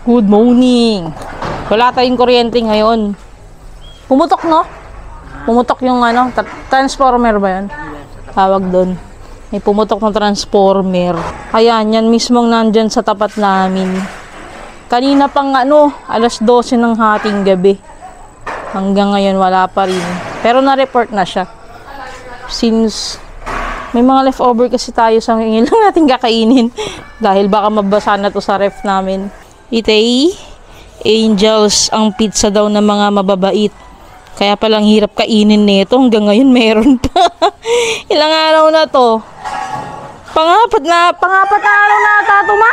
Good morning. Wala tayong kuryente ngayon. Pumutok, no? Pumutok yung ano, transformer ba yan? Tawag doon. May pumutok ng transformer. Ayan, yan mismong nandyan sa tapat namin. Kanina pang ano, alas 12 ng hating gabi. Hanggang ngayon wala pa rin. Pero na-report na siya. Since may mga leftover kasi tayo sa ngayon lang natin kakainin. Dahil baka mabasa na to sa ref namin. Itay, Angels ang pizza daw ng mga mababait. Kaya palang hirap kainin nito. Hanggang ngayon meron pa. Ilang araw na to? Pangapat na araw na ata to, ma?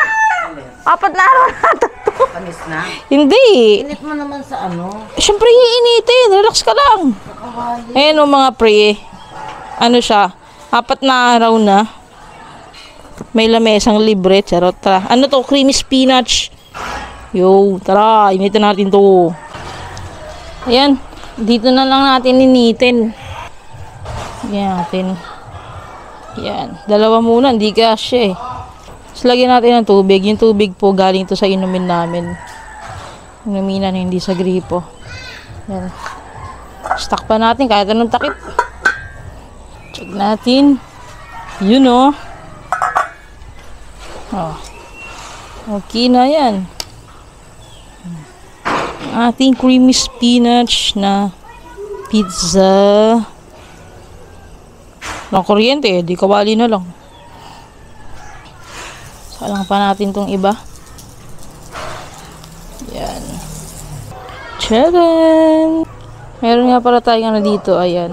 4 na araw na ata to. Panis na? Hindi. Init mo naman sa ano? Siyempre iinitin. Relax ka lang. Ayan o mga pre. Ano siya? 4 na araw na. May lamesang libre. Charot. Tara. Ano to? Creamy spinach. Yo, tara. Initin natin to. Ayan. Dito na lang natin initin. Yan natin. Yan. 2 muna. Hindi kasya eh. So, lagyan natin ng tubig. Yung tubig po galing to sa inumin namin. Inuminan hindi sa gripo. Yan. Stock pa natin kahit anong takip. Check natin. Yun o. Oh. Okay na yan. Ating creamy spinach na pizza. Walang kuryente eh. Di kawali na lang. Salang pa natin tong iba. Yan. Charan! Meron nga pala tayong ano dito. Ayan.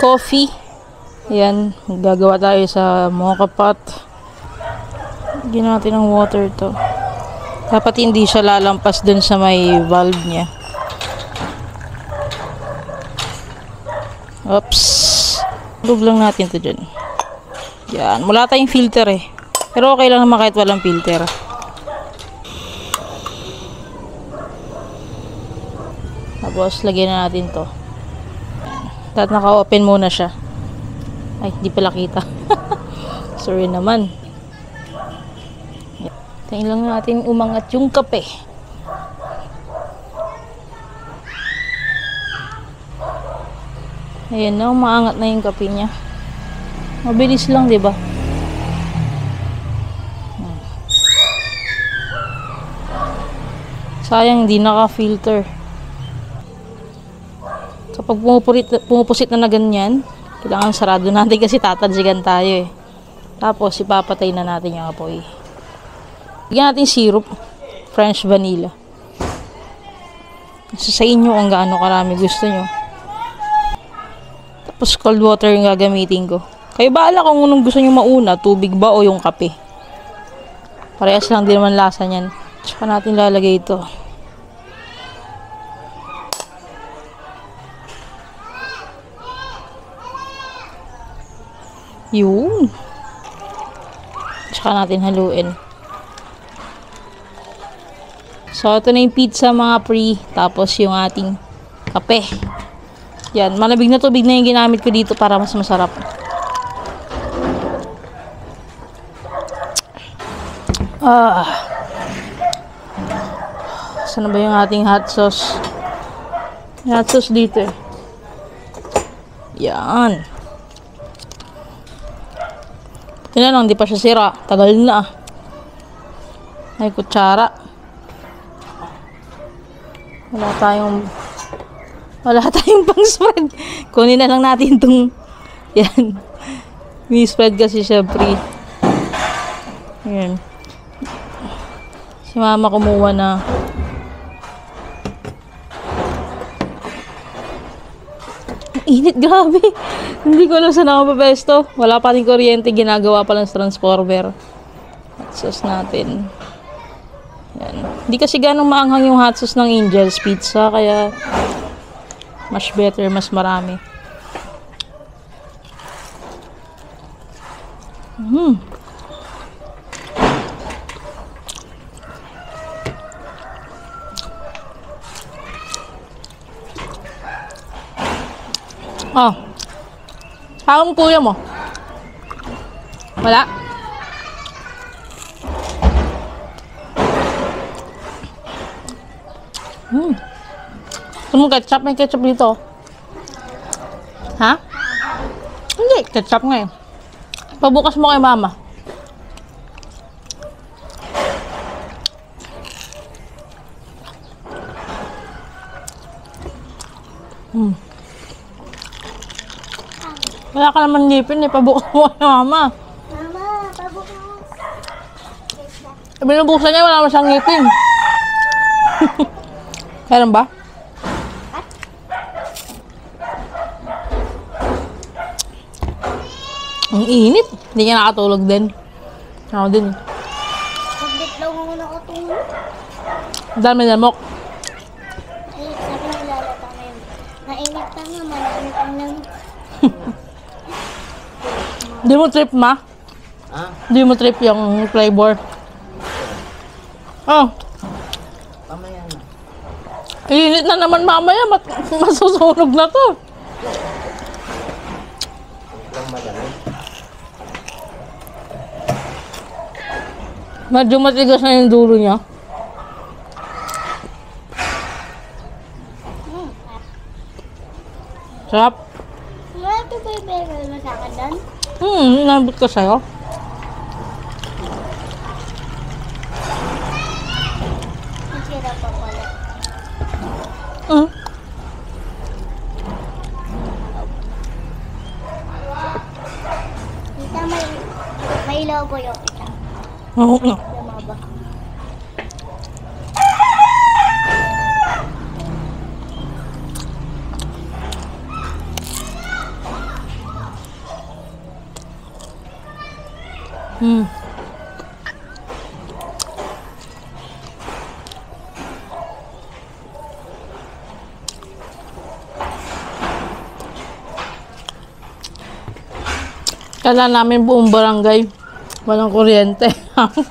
Coffee. Ayan. Gagawa tayo sa mocha pot. Lagyan natin ng water to. Dapat hindi siya lalampas dun sa may valve niya. Oops. Lug lang natin to dyan. Yan. Wala tayong filter eh. Pero okay lang naman kahit walang filter. Tapos, lagyan na natin to. Dapat naka-open muna siya. Ay, di pala kita. Sorry naman. Tingnan lang natin umangat yung kape. Ayan na, umaangat na yung kape niya. Mabilis lang, di ba? Sayang, hindi naka-filter. So, pag pumupusit na ganyan, kailangan sarado natin kasi tatansigan tayo eh. Tapos, ipapatay na natin yung apoy. Bigyan natin syrup. French vanilla. So, sa inyo kung gaano karami gusto nyo. Tapos, cold water yung gagamitin ko. Kayo bahala kung anong gusto nyo mauna. Tubig ba o yung kape. Parehas lang din naman lasa nyan. Tsaka natin lalagay ito. Yun. Tsaka natin haluin. So, ito na yung pizza mga pre. Tapos yung ating kape. Yan. Malamig na tubig na yung ginamit ko dito para mas masarap. Saan ba yung ating hot sauce? Yung hot sauce dito eh. Yan. Ito na lang, di pa siya sira. Tagal na ah. May kutsara. Wala tayong pang spread. Kunin na lang natin itong yan. May spread kasi siya pre. Yan. Si mama kumuha na. Init, grabe. Hindi ko alam saan ako papesto. Wala pa rin kuryente. Ginagawa pa lang sa transformer. Hot sauce natin. Yan. Hindi kasi ganong maanghang yung hot sauce ng Angel's Pizza. Kaya much better, mas marami. Oh. Ang kuya mo? Wala? Gusto mo ketchup? May ketchup dito. Ha? Hindi, ketchup nga eh. Pabukas mo kay mama. Wala ka naman ngipin eh. Pabukas mo kay mama. Mama, pabukas. Binubuksan niya, wala naman siyang ngipin. Kailan ba? Ang init. Hindi ka nakatulog din. Ako din. Saglit lang ako nakatulog. Ang dami lamok. Eh, sabi ng lalata na yun. Mainit pa nga, malamit ang lamig. Hindi mo trip, ma? Ah, Hindi mo trip yung flavor. Oh, pamaya na. init na naman mamaya. Masusunog na to. Lang malamig. Medyo matigas na yung dulo niya. Sarap. Wala ito ba yung bagel mo sa akin doon? Nabot ko sa'yo. Masira pa pala. Hmm. Tita, may logo yung kita. Oo nga. Lumaba. Kala namin buong barangay. Walang kuryente.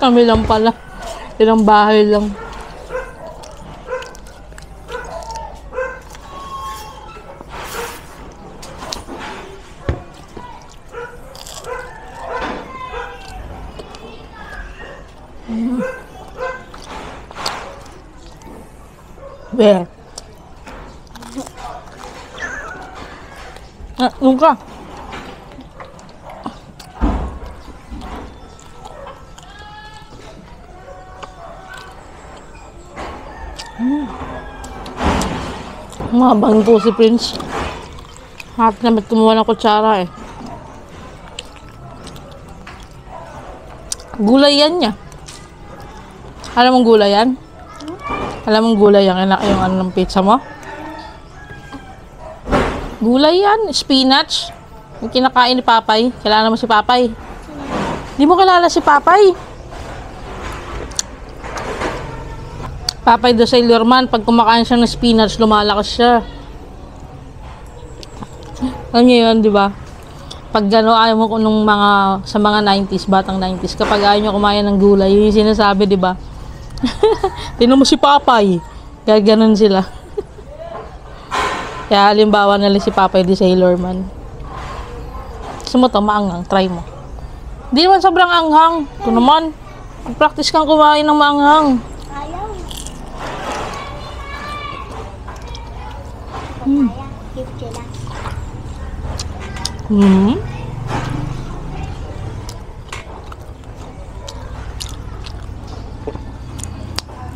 Kami lang pala. Ilang bahay lang. Where? Nung ka? Mabang po si Prince. Hat na ba't kumuha ng kutsara eh. Gulay yan niya. Alam mong gulay yan? Alam mong gulay yan? Yung ano ng pizza mo? Gulay yan. Spinach. Yung kinakain ni Papay. Kilala mo si Papay? Di mo kilala si Papay? Papay the Sailor Man, pag kumakain siya ng spinach, lumalakas siya. Alam niyo yun, di ba? Pag gano'n, ayaw mo nung mga, sa mga 90s, batang 90s, kapag ayaw niyo kumain ng gulay, yun yung sinasabi, di ba? Tinan mo si Papay. Kaya gano'n sila. Kaya halimbawa nila si Papay the Sailor Man. Gusto mo ito, maanghang, try mo. Hindi naman sobrang anghang. Ito naman, practice kang kumain ng maanghang. Ayaw. Papaya, gift sila.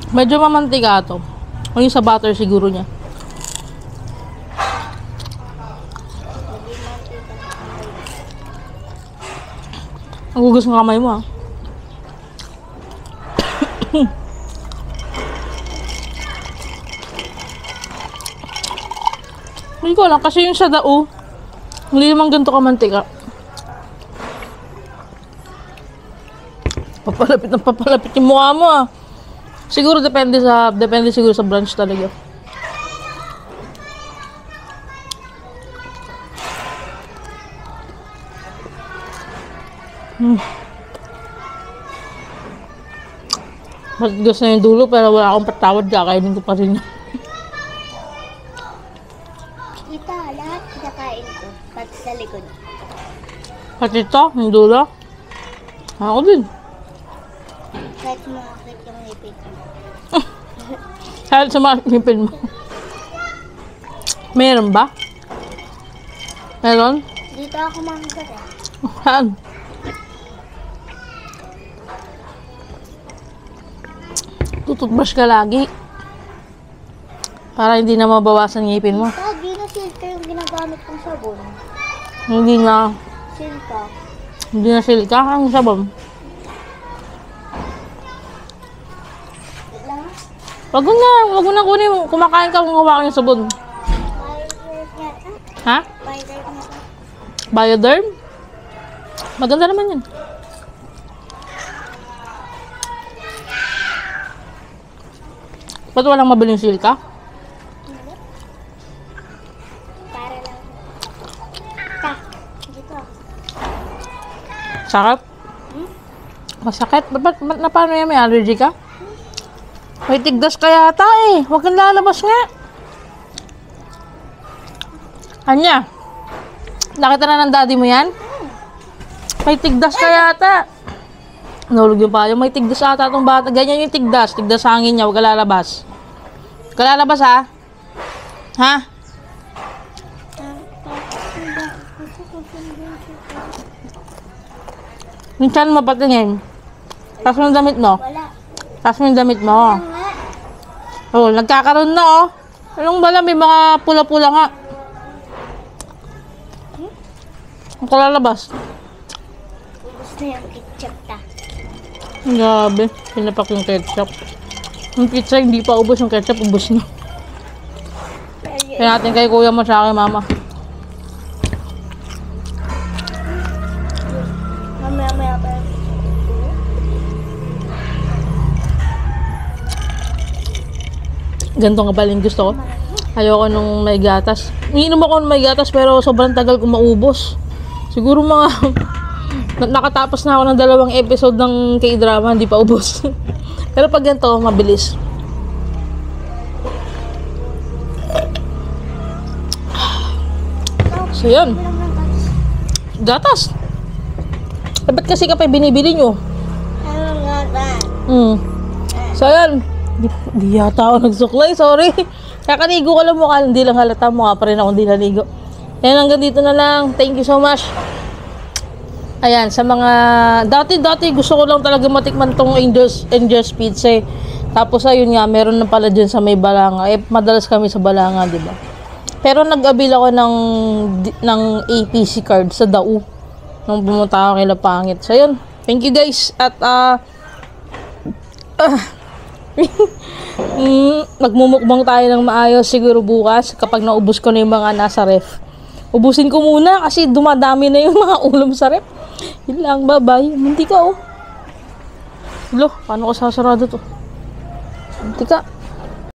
Medyo mamantika ito. O yung sa butter siguro niya. Ang gugas ng kamay mo ah. Hindi ko lang kasi yung sa dao, hindi naman ganito kamantika. Papalapit yung mukha mo ah. Siguro depende siguro sa branch talaga. Matigas na yung dulo pero wala akong patawad, kakainin ko pa rin. Ito, lahat kinakain ko. Pati sa likod. Pati ito, yung dulo. Ako din. Kahit makakit yung ngipin ko. Kahit sa mga ngipin mo. Meron ba? Meron? Dito ako mangkot eh. Saan? Tututbrush ka lagi. Para hindi na mabawasan ngipin mo. Lagi na silka yung ginagamit kong sabon. Hindi na. Silka. Hindi na silka ang sabon. Wait lang. Wag mo na kunin. Kumakain ka kung hawakan yung sabon. Bioderm yata. Ha? Bioderm yata. Bioderm? Maganda naman yan. Ba't walang mabiling silka? Hindi. Para lang. Ta. Dito. Sakit? Masakit? Ba't na paano yan? May allergy ka? May tigdas ka yata eh. Huwag kang lalabas nga. Anya? Nakita na ng daddy mo yan? May tigdas ka yata. Nahulog yung payo. May tigdas ata itong bata. Ganyan yung tigdas. Tigdas hangin niya. Huwag ka lalabas. Huwag ka lalabas ha? Ha? Minsan mo patingin. Tapos mo yung damit mo. Wala. Tapos mo yung damit mo. Nga. Oh, nagkakaroon na oh. Anong bala? May mga pula-pula nga. Huwag ka lalabas. Ubus na yung ketchup ta. Grabe. Pinapak yung ketchup. Yung pizza, hindi pa ubos yung ketchup. Ubos na. Kaya natin kay kuya mo sa akin, mama. Mamaya pa. Ganito nga pala yung gusto ko. Ayoko nung may gatas. Iniinom ako nung may gatas pero sobrang tagal ko maubos. Siguro mga nakatapos na ako ng 2 episode ng K-drama, hindi pa ubos. Pero pag ganito, mabilis. So yun. Gatas. Ba't kasi ka pa binibili nyo? Ano nga ba? So yun. Di yata ako nagsuklay, sorry. Kakaligo ko lang mukha, hindi lang halata, mukha pa rin ako hindi naligo. Ayan, hanggang dito na lang. Thank you so much. Ayan, sa mga... Dati gusto ko lang talaga matikman tong Angel's Pizza eh. Tapos ayun nga, meron na pala dyan sa may Balanga. Eh, madalas kami sa Balanga, di ba? Pero nag-abil ako ng APC card sa Dau. Nung pumunta ako kay Lapangit. So yun, thank you guys. At magmumukbang tayo ng maayos siguro bukas kapag naubos ko na yung mga nasa ref. Ubusin ko muna kasi dumadami na yung mga ulam sa ref. Yun lang, bye-bye. Munti ka oh. Lo, paano ko sasarado to? Munti ka.